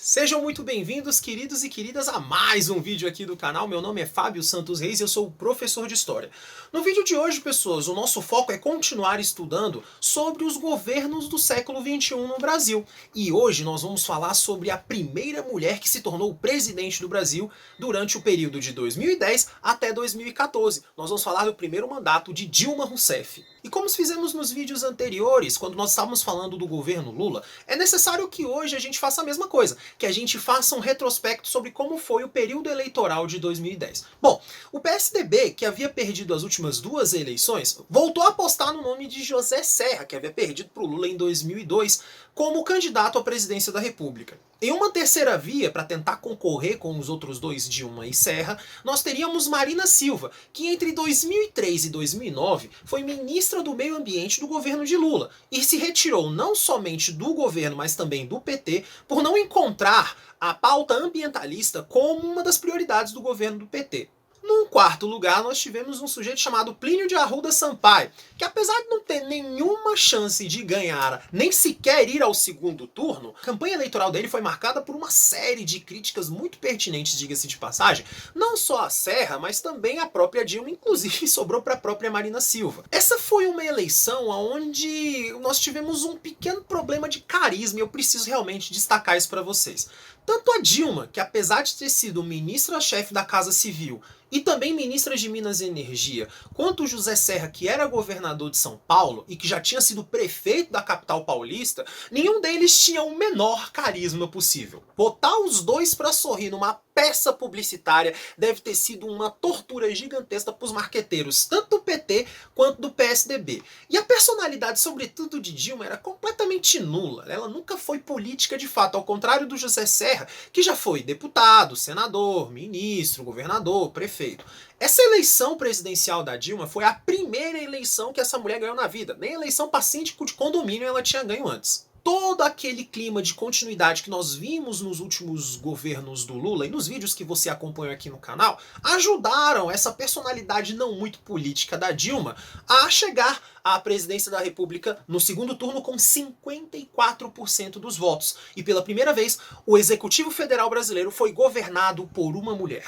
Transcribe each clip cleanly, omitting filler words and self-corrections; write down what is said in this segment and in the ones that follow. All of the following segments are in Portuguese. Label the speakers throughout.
Speaker 1: Sejam muito bem-vindos, queridos e queridas, a mais um vídeo aqui do canal. Meu nome é Fábio Santos Reis e eu sou professor de História. No vídeo de hoje, pessoas, o nosso foco é continuar estudando sobre os governos do século XXI no Brasil. E hoje nós vamos falar sobre a primeira mulher que se tornou presidente do Brasil durante o período de 2010 até 2014. Nós vamos falar do primeiro mandato de Dilma Rousseff. E como fizemos nos vídeos anteriores, quando nós estávamos falando do governo Lula, é necessário que hoje a gente faça a mesma coisa, que a gente faça um retrospecto sobre como foi o período eleitoral de 2010. Bom, o PSDB, que havia perdido as últimas duas eleições, voltou a apostar no nome de José Serra, que havia perdido para o Lula em 2002, como candidato à presidência da República. Em uma terceira via, para tentar concorrer com os outros dois, Dilma e Serra, nós teríamos Marina Silva, que entre 2003 e 2009 foi ministra do Meio Ambiente do governo de Lula, e se retirou não somente do governo, mas também do PT, por não encontrar a pauta ambientalista como uma das prioridades do governo do PT. Num quarto lugar, nós tivemos um sujeito chamado Plínio de Arruda Sampaio, que apesar de não ter nenhuma chance de ganhar, nem sequer ir ao segundo turno, a campanha eleitoral dele foi marcada por uma série de críticas muito pertinentes, diga-se de passagem, não só a Serra, mas também a própria Dilma, inclusive sobrou para a própria Marina Silva. Essa foi uma eleição onde nós tivemos um pequeno problema de carisma, e eu preciso realmente destacar isso para vocês. Tanto a Dilma, que apesar de ter sido ministra-chefe da Casa Civil e também ministra de Minas e Energia, quanto o José Serra, que era governador de São Paulo e que já tinha sido prefeito da capital paulista, nenhum deles tinha o menor carisma possível. Botar os dois para sorrir numa peça publicitária deve ter sido uma tortura gigantesca para os marqueteiros, tanto do PT quanto do PSDB. E a personalidade, sobretudo de Dilma, era completamente nula. Ela nunca foi política de fato, ao contrário do José Serra, que já foi deputado, senador, ministro, governador, prefeito. Essa eleição presidencial da Dilma foi a primeira eleição que essa mulher ganhou na vida. Nem a eleição para síndico de condomínio ela tinha ganho antes. Todo aquele clima de continuidade que nós vimos nos últimos governos do Lula e nos vídeos que você acompanhou aqui no canal ajudaram essa personalidade não muito política da Dilma a chegar à presidência da República no segundo turno com 54% dos votos. E pela primeira vez, o Executivo Federal brasileiro foi governado por uma mulher.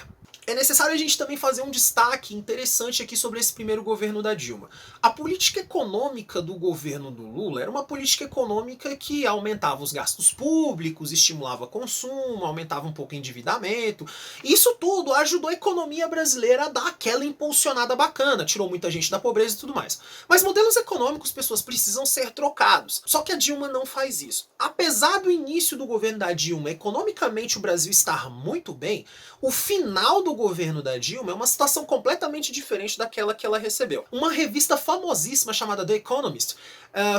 Speaker 1: É necessário a gente também fazer um destaque interessante aqui sobre esse primeiro governo da Dilma. A política econômica do governo do Lula era uma política econômica que aumentava os gastos públicos, estimulava consumo, aumentava um pouco o endividamento. Isso tudo ajudou a economia brasileira a dar aquela impulsionada bacana, tirou muita gente da pobreza e tudo mais. Mas modelos econômicos, pessoas, precisam ser trocados. Só que a Dilma não faz isso. Apesar do início do governo da Dilma, economicamente o Brasil estar muito bem, o final do governo da Dilma é uma situação completamente diferente daquela que ela recebeu. Uma revista famosíssima chamada The Economist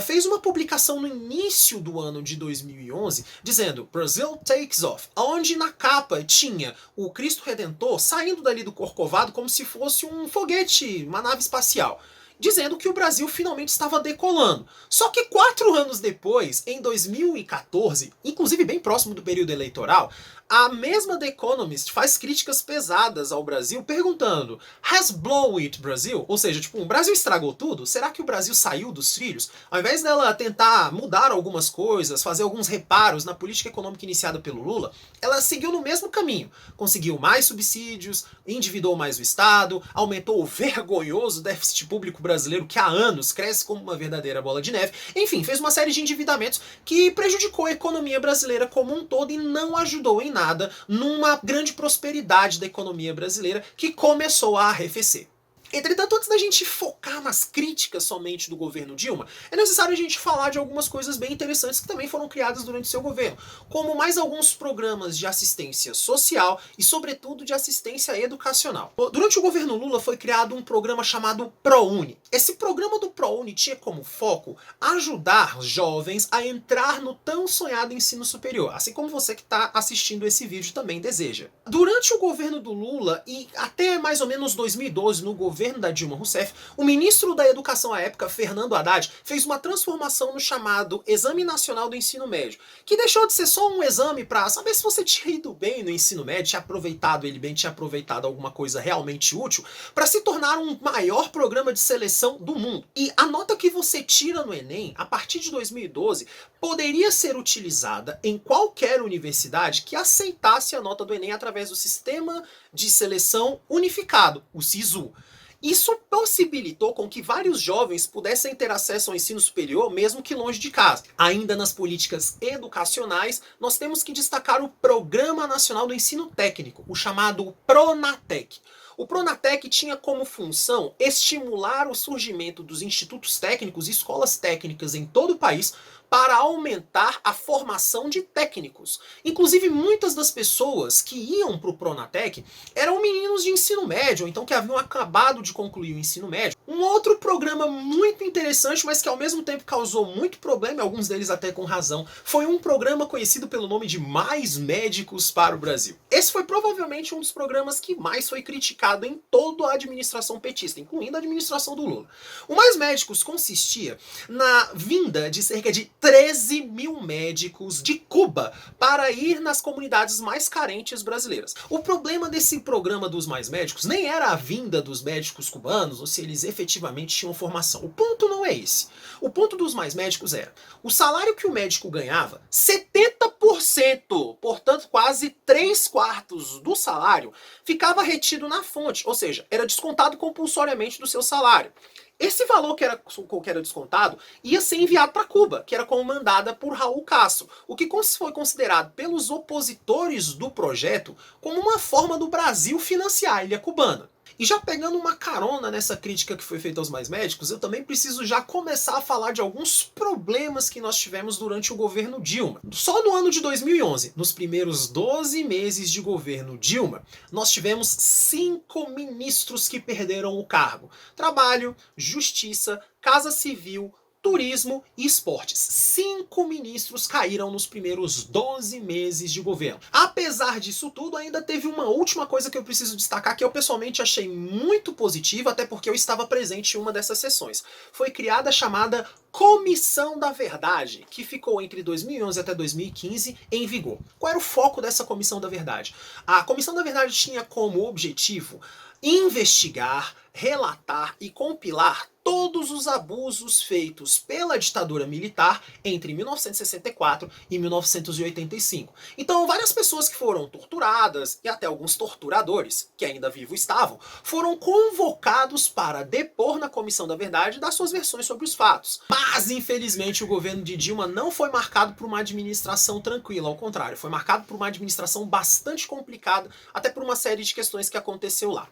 Speaker 1: fez uma publicação no início do ano de 2011 dizendo Brazil takes off, onde na capa tinha o Cristo Redentor saindo dali do Corcovado como se fosse um foguete, uma nave espacial, dizendo que o Brasil finalmente estava decolando. Só que 4 anos depois, em 2014, inclusive bem próximo do período eleitoral, a mesma The Economist faz críticas pesadas ao Brasil, perguntando Has blown it, Brasil? Ou seja, tipo, o Brasil estragou tudo? Será que o Brasil saiu dos trilhos? Ao invés dela tentar mudar algumas coisas, fazer alguns reparos na política econômica iniciada pelo Lula, ela seguiu no mesmo caminho. Conseguiu mais subsídios, endividou mais o Estado, aumentou o vergonhoso déficit público brasileiro que há anos cresce como uma verdadeira bola de neve. Enfim, fez uma série de endividamentos que prejudicou a economia brasileira como um todo e não ajudou em nada numa grande prosperidade da economia brasileira que começou a arrefecer. Entretanto, antes da gente focar nas críticas somente do governo Dilma, é necessário a gente falar de algumas coisas bem interessantes que também foram criadas durante seu governo, como mais alguns programas de assistência social e, sobretudo, de assistência educacional. Durante o governo Lula foi criado um programa chamado ProUni. Esse programa do ProUni tinha como foco ajudar jovens a entrar no tão sonhado ensino superior, assim como você que está assistindo esse vídeo também deseja. Durante o governo do Lula e até mais ou menos 2012, no governo da Dilma Rousseff, o ministro da Educação à época, Fernando Haddad, fez uma transformação no chamado Exame Nacional do Ensino Médio, que deixou de ser só um exame para saber se você tinha ido bem no ensino médio, tinha aproveitado ele bem, tinha aproveitado alguma coisa realmente útil, para se tornar um maior programa de seleção do mundo. E a nota que você tira no Enem, a partir de 2012, poderia ser utilizada em qualquer universidade que aceitasse a nota do Enem através do Sistema de Seleção Unificado, o SISU. Isso possibilitou com que vários jovens pudessem ter acesso ao ensino superior, mesmo que longe de casa. Ainda nas políticas educacionais, nós temos que destacar o Programa Nacional do Ensino Técnico, o chamado PRONATEC. O PRONATEC tinha como função estimular o surgimento dos institutos técnicos e escolas técnicas em todo o país para aumentar a formação de técnicos. Inclusive, muitas das pessoas que iam para o PRONATEC eram meninos de ensino médio, ou então que haviam acabado de concluir o ensino médio. Um outro programa muito interessante, mas que ao mesmo tempo causou muito problema, e alguns deles até com razão, foi um programa conhecido pelo nome de Mais Médicos para o Brasil. Esse foi provavelmente um dos programas que mais foi criticado em toda a administração petista, incluindo a administração do Lula. O Mais Médicos consistia na vinda de cerca de 13 mil médicos de Cuba para ir nas comunidades mais carentes brasileiras. O problema desse programa dos Mais Médicos nem era a vinda dos médicos cubanos ou se eles efetivamente tinham formação. O ponto não é esse. O ponto dos Mais Médicos era o salário que o médico ganhava, 70%, portanto quase 3/4 do salário, ficava retido na fonte, ou seja, era descontado compulsoriamente do seu salário. Esse valor que era descontado ia ser enviado para Cuba, que era comandada por Raul Castro, o que foi considerado pelos opositores do projeto como uma forma do Brasil financiar a ilha cubana. E já pegando uma carona nessa crítica que foi feita aos Mais Médicos, eu também preciso já começar a falar de alguns problemas que nós tivemos durante o governo Dilma. Só no ano de 2011, nos primeiros 12 meses de governo Dilma, nós tivemos 5 ministros que perderam o cargo. Trabalho, Justiça, Casa Civil, Turismo e Esportes. 5 ministros caíram nos primeiros 12 meses de governo. Apesar disso tudo, ainda teve uma última coisa que eu preciso destacar, que eu pessoalmente achei muito positiva, até porque eu estava presente em uma dessas sessões. Foi criada a chamada Comissão da Verdade, que ficou entre 2011 até 2015 em vigor. Qual era o foco dessa Comissão da Verdade? A Comissão da Verdade tinha como objetivo investigar, relatar e compilar todos os abusos feitos pela ditadura militar entre 1964 e 1985. Então, várias pessoas que foram torturadas, e até alguns torturadores, que ainda vivos estavam, foram convocados para depor na Comissão da Verdade e dar suas versões sobre os fatos. Mas, infelizmente, o governo de Dilma não foi marcado por uma administração tranquila, ao contrário, foi marcado por uma administração bastante complicada, até por uma série de questões que aconteceu lá.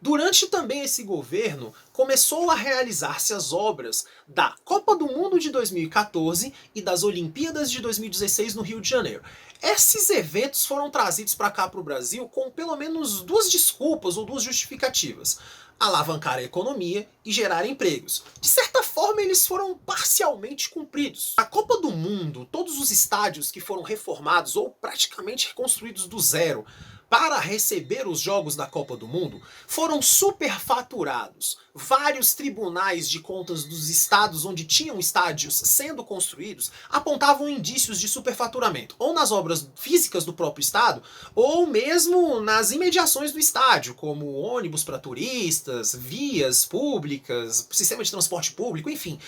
Speaker 1: Durante também esse governo, começou a realizar-se as obras da Copa do Mundo de 2014 e das Olimpíadas de 2016 no Rio de Janeiro. Esses eventos foram trazidos para cá para o Brasil com pelo menos 2 desculpas ou 2 justificativas: alavancar a economia e gerar empregos. De certa forma, eles foram parcialmente cumpridos. A Copa do Mundo, todos os estádios que foram reformados ou praticamente reconstruídos do zero para receber os jogos da Copa do Mundo, foram superfaturados. Vários tribunais de contas dos estados onde tinham estádios sendo construídos apontavam indícios de superfaturamento, ou nas obras físicas do próprio estado, ou mesmo nas imediações do estádio, como ônibus para turistas, vias públicas, sistema de transporte público, enfim.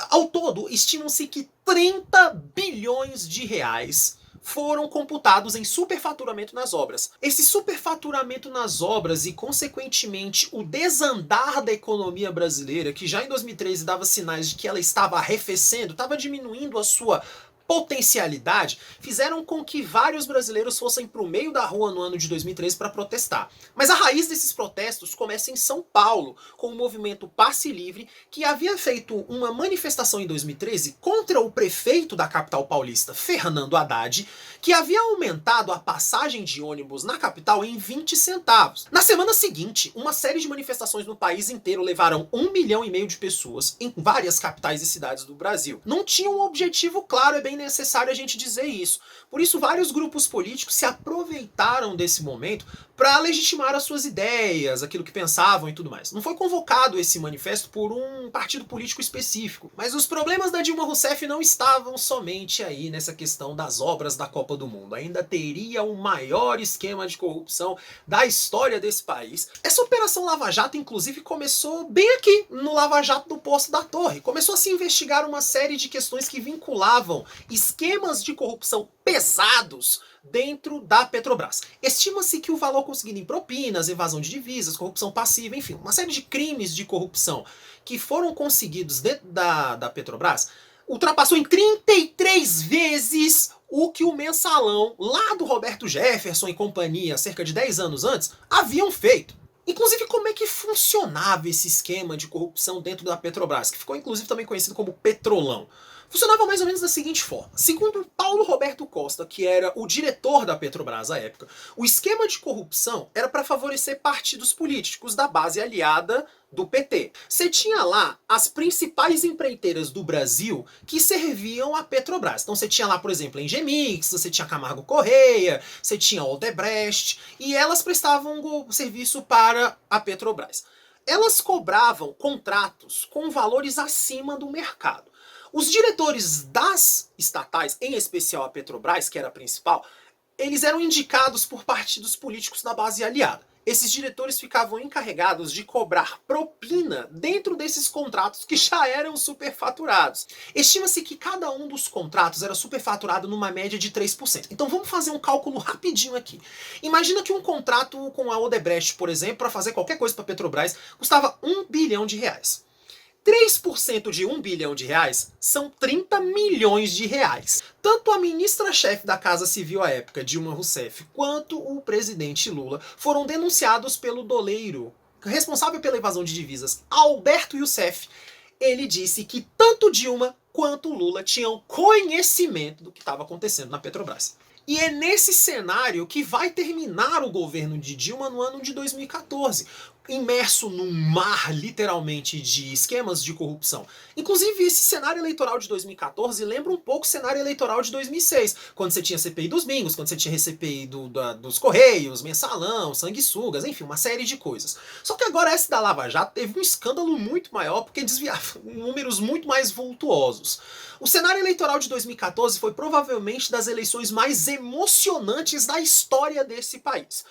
Speaker 1: Ao todo, estimam-se que 30 bilhões de reais foram computados em superfaturamento nas obras. Esse superfaturamento nas obras e, consequentemente, o desandar da economia brasileira, que já em 2013 dava sinais de que ela estava arrefecendo, estava diminuindo a sua potencialidade, fizeram com que vários brasileiros fossem para o meio da rua no ano de 2013 para protestar. Mas a raiz desses protestos começa em São Paulo, com o movimento Passe Livre, que havia feito uma manifestação em 2013 contra o prefeito da capital paulista, Fernando Haddad, que havia aumentado a passagem de ônibus na capital em 20 centavos. Na semana seguinte, uma série de manifestações no país inteiro levaram 1,5 milhão de pessoas em várias capitais e cidades do Brasil. Não tinha um objetivo claro, é bem necessário a gente dizer isso. Por isso, vários grupos políticos se aproveitaram desse momento para legitimar as suas ideias, aquilo que pensavam e tudo mais. Não foi convocado esse manifesto por um partido político específico, mas os problemas da Dilma Rousseff não estavam somente aí nessa questão das obras da Copa do Mundo. Ainda teria o maior esquema de corrupção da história desse país. Essa Operação Lava Jato, inclusive, começou bem aqui, no Lava Jato do Poço da Torre. Começou a se investigar uma série de questões que vinculavam esquemas de corrupção pesados dentro da Petrobras. Estima-se que o valor conseguido em propinas, evasão de divisas, corrupção passiva, enfim, uma série de crimes de corrupção que foram conseguidos dentro da Petrobras ultrapassou em 33 vezes o que o mensalão lá do Roberto Jefferson e companhia, cerca de 10 anos antes, haviam feito. Inclusive, como é que funcionava esse esquema de corrupção dentro da Petrobras, que ficou inclusive também conhecido como Petrolão? Funcionava mais ou menos da seguinte forma. Segundo Paulo Roberto Costa, que era o diretor da Petrobras à época, o esquema de corrupção era para favorecer partidos políticos da base aliada do PT. Você tinha lá as principais empreiteiras do Brasil que serviam a Petrobras. Então você tinha lá, por exemplo, a Engemix, você tinha Camargo Correia, você tinha a Odebrecht, e elas prestavam serviço para a Petrobras. Elas cobravam contratos com valores acima do mercado. Os diretores das estatais, em especial a Petrobras, que era a principal, eles eram indicados por partidos políticos da base aliada. Esses diretores ficavam encarregados de cobrar propina dentro desses contratos que já eram superfaturados. Estima-se que cada um dos contratos era superfaturado numa média de 3%. Então vamos fazer um cálculo rapidinho aqui. Imagina que um contrato com a Odebrecht, por exemplo, para fazer qualquer coisa para a Petrobras, custava R$ 1 bilhão. 3% de R$ 1 bilhão são 30 milhões de reais. Tanto a ministra-chefe da Casa Civil à época, Dilma Rousseff, quanto o presidente Lula foram denunciados pelo doleiro responsável pela evasão de divisas, Alberto Youssef. Ele disse que tanto Dilma quanto Lula tinham conhecimento do que estava acontecendo na Petrobras. E é nesse cenário que vai terminar o governo de Dilma no ano de 2014, imerso num mar, literalmente, de esquemas de corrupção. Inclusive, esse cenário eleitoral de 2014 lembra um pouco o cenário eleitoral de 2006, quando você tinha CPI dos bingos, quando você tinha CPI dos Correios, mensalão, sanguessugas, enfim, uma série de coisas. Só que agora essa da Lava Jato teve um escândalo muito maior, porque desviava números muito mais vultuosos. O cenário eleitoral de 2014 foi provavelmente das eleições mais emocionantes da história desse país.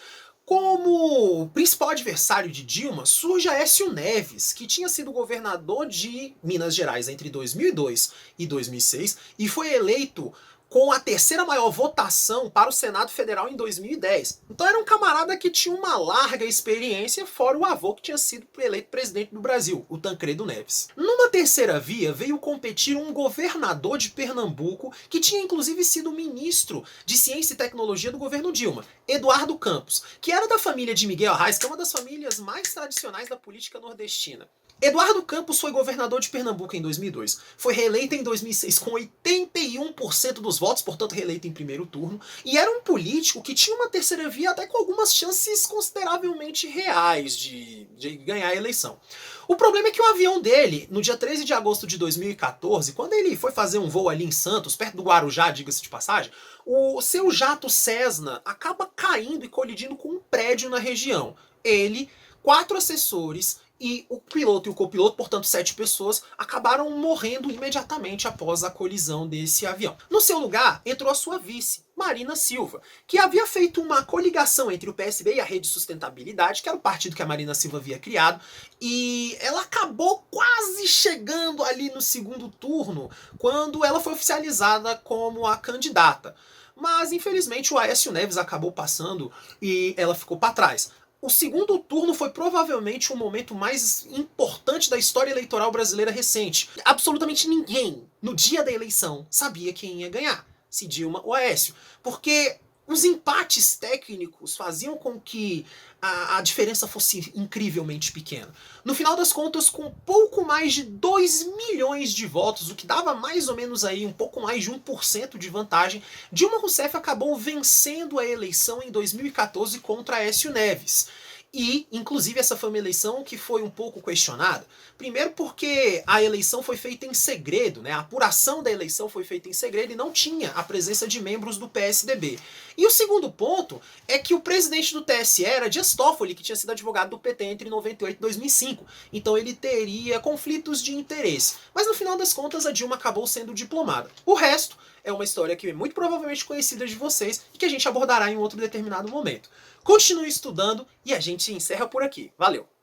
Speaker 1: Como principal adversário de Dilma, surge Aécio Neves, que tinha sido governador de Minas Gerais entre 2002 e 2006 e foi eleito com a terceira maior votação para o Senado Federal em 2010. Então era um camarada que tinha uma larga experiência, fora o avô que tinha sido eleito presidente do Brasil, o Tancredo Neves. Numa terceira via, veio competir um governador de Pernambuco, que tinha inclusive sido ministro de Ciência e Tecnologia do governo Dilma, Eduardo Campos, que era da família de Miguel Arraes, que é uma das famílias mais tradicionais da política nordestina. Eduardo Campos foi governador de Pernambuco em 2002. Foi reeleito em 2006 com 81% dos votos, portanto reeleito em primeiro turno. E era um político que tinha uma terceira via até com algumas chances consideravelmente reais de ganhar a eleição. O problema é que o avião dele, no dia 13 de agosto de 2014, quando ele foi fazer um voo ali em Santos, perto do Guarujá, diga-se de passagem, o seu jato Cessna acaba caindo e colidindo com um prédio na região. Ele, 4 assessores e o piloto e o copiloto, portanto 7 pessoas, acabaram morrendo imediatamente após a colisão desse avião. No seu lugar, entrou a sua vice, Marina Silva, que havia feito uma coligação entre o PSB e a Rede Sustentabilidade, que era o partido que a Marina Silva havia criado, e ela acabou quase chegando ali no segundo turno, quando ela foi oficializada como a candidata. Mas, infelizmente, o Aécio Neves acabou passando e ela ficou para trás. O segundo turno foi provavelmente o momento mais importante da história eleitoral brasileira recente. Absolutamente ninguém, no dia da eleição, sabia quem ia ganhar, se Dilma ou Aécio. Porque os empates técnicos faziam com que a diferença fosse incrivelmente pequena. No final das contas, com pouco mais de 2 milhões de votos, o que dava mais ou menos aí um pouco mais de 1% de vantagem, Dilma Rousseff acabou vencendo a eleição em 2014 contra Aécio Neves. E, inclusive, essa foi uma eleição que foi um pouco questionada. Primeiro porque a eleição foi feita em segredo, né? A apuração da eleição foi feita em segredo e não tinha a presença de membros do PSDB. E o segundo ponto é que o presidente do TSE era Dias Toffoli, que tinha sido advogado do PT entre 98 e 2005. Então ele teria conflitos de interesse. Mas no final das contas a Dilma acabou sendo diplomada. O resto é uma história que é muito provavelmente conhecida de vocês e que a gente abordará em outro determinado momento. Continue estudando e a gente encerra por aqui. Valeu!